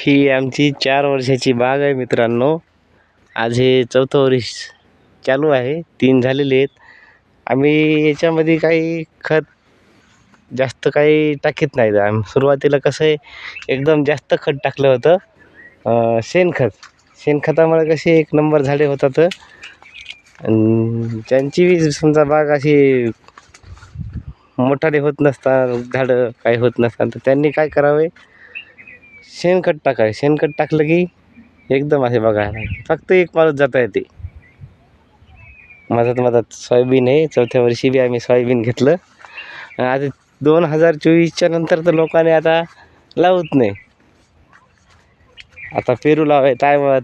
ही आमची 4 वर्षाची बाग आहे मित्रांनो. आज हे 4थं वर्ष चालू आहे. 3 झालेले आहेत. आम्ही याच्यामध्ये काही खत जास्त काही टाकीत नाही. सुरुवातीला कसं आहे, एकदम जास्त खत टाकलं होतं, शेणखत. शेणखतामुळे कसे 1 नंबर झाडे होतात. आणि त्यांची बी समजा बाग अशी मोठाले होत नसतात, झाडं काही होत नसतात, तर त्यांनी काय करावे, शेणखत टाकावे. शेणखत टाकलं की एकदम असे बघा, फक्त एक माणूस जाता येते. मधात सोयाबीन आहे. 4थ्या वर्षी बी आम्ही सोयाबीन घेतलं. आता 2024च्या नंतर तर लोकांनी आता लावत नाही. आता पेरू लावाय,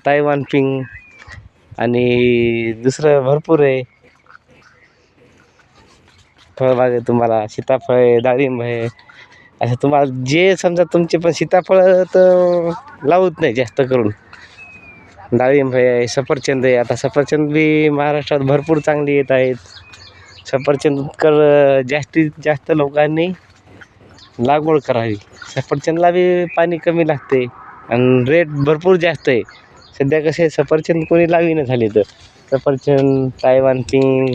तायवान पिंग आणि दुसरं भरपूर आहे. फळबाग आहे, तुम्हाला सीताफळ आहे, डाळिंब आहे, असं तुम्हाला जे समजा तुमचे. पण सीताफळ तर लावत नाही जास्त करून. डाळिंब आहे, सफरचंद आहे. आता सफरचंद बी महाराष्ट्रात भरपूर चांगली येत आहेत. सफरचंद जास्तीत जास्त लोकांनी लागवड करावी. सफरचंदला बी पाणी कमी लागते आणि रेट भरपूर जास्त आहे. सध्या कसे सफरचंद कोणी लावीनं झाले, तर सफरचंद, तायवान पिंग,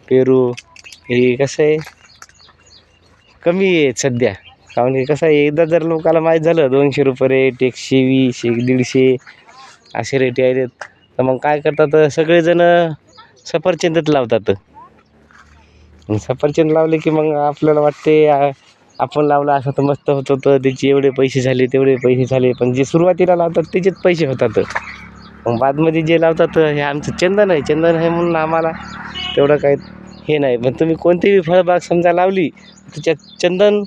पेरू हे कसं आहे, कमी आहे सध्या. कारण की कसं आहे, एकदा जर लोकाला माहीत झालं 200 रुपये रेट, 120, 150 असे रेट आहेत, तर मग काय करतात, सगळेजण सफरचंदच लावतात. सफरचंद लावले की मग आपल्याला वाटते, आपण लावलं असं तर मस्त होत होतं, त्याचे एवढे पैसे झाले, तेवढे पैसे झाले. पण जे सुरुवातीला लावतात त्याचेच पैसे होतात. मग बादमध्ये जे लावतात, हे आमचं चंदन आहे म्हणून आम्हाला तेवढं काही हे नाही. पण तुम्ही कोणतीही फळबाग समजा लावली, त्याच्यात चंदन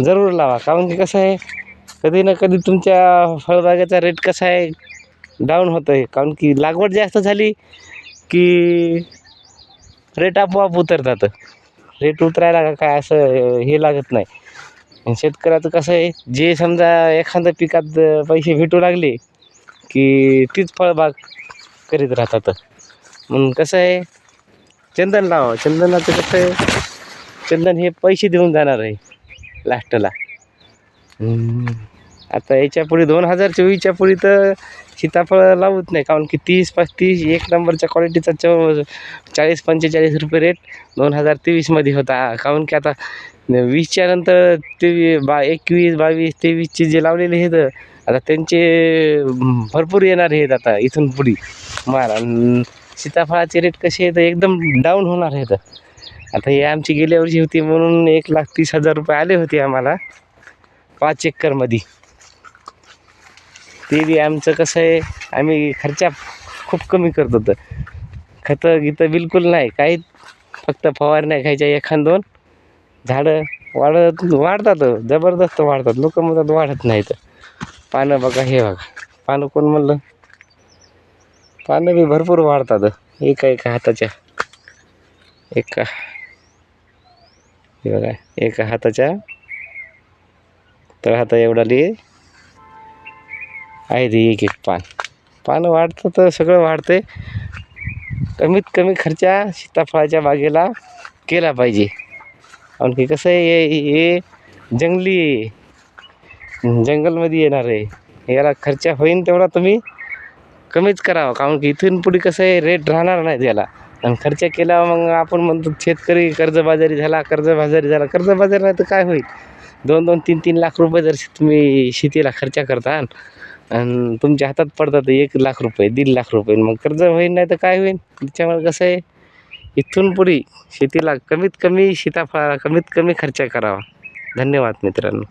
जरूर लावा. कारण की कसं आहे, कधी ना कधी तुमच्या फळबागेचा रेट कसा आहे, डाऊन होतं आहे. कारण की लागवड जास्त झाली की रेट आपोआप उतरतात. रेट उतरायला काय असं हे लागत नाही. शेतकऱ्याचं कसं आहे, जे समजा एखाद्या पिकात पैसे भेटू लागले की तीच फळबाग करीत राहतात. मग कसं आहे, चंदन लावा. चंदनाचं कसं आहे, चंदन हे पैसे देऊन जाणार आहे लास्टला. आता याच्या पुढे 2024च्या पुढे तर सीताफळ लावत नाही. कारण की 30-35 1 नंबरच्या क्वालिटीचा 40-45 रुपये रेट 2023मध्ये होता. कारण की आता 20च्या नंतर 21, 22, 23चे जे लावलेले आहेत, आता त्यांचे भरपूर येणार आहेत आता इथून पुढे माल. आणि सीताफळाचे रेट कसे आहेत, एकदम डाऊन होणार आहेत. आता हे आमची गेल्या वर्षी होती म्हणून 1,30,000 रुपये आले होते आम्हाला 5 एकरमध्ये. ते बी आमचं कसं आहे, आम्ही खर्चा खूप कमी करत होतं. खतं गीतं बिलकुल नाही, काही फक्त फवारण्या घ्यायच्या 1-2, झाडं वाढतात, जबरदस्त वाढतात. लोक म्हणतात वाढत नाहीत. पानं बघा, हे बघा पानं, कोण म्हणलं, पानं बी भरपूर वाढतात. एका हाताच्या, हे बघा, एका हाताच्या तर हाता एवढाली आहे ती एक पानं वाढतं. तर सगळं वाढते. कमीत कमी खर्चा सीताफळाच्या बागेला केला पाहिजे. आणखी कसं आहे, हे जंगलमध्ये येणार आहे. याला खर्चा होईन तेवढा तुम्ही कमीच करावा. कारण की इथून पुढे कसं आहे, रेट राहणार नाही त्याला. आणि खर्च केला मग आपण म्हणतो शेतकरी कर्जबाजारी झाला. कर्जबाजारी नाही तर काय होईल. 2-2, 3-3 लाख रुपये जर तुम्ही शेतीला खर्च करता आणि तुमच्या हातात पडतात 1 लाख रुपये, 1.5 लाख रुपये, मग कर्ज होईल नाही तर काय होईल. त्याच्यामुळे कसं आहे, इथून पुढे शेतीला कमीत कमी सीताफळाला कमीत कमी खर्च करावा. धन्यवाद मित्रांनो.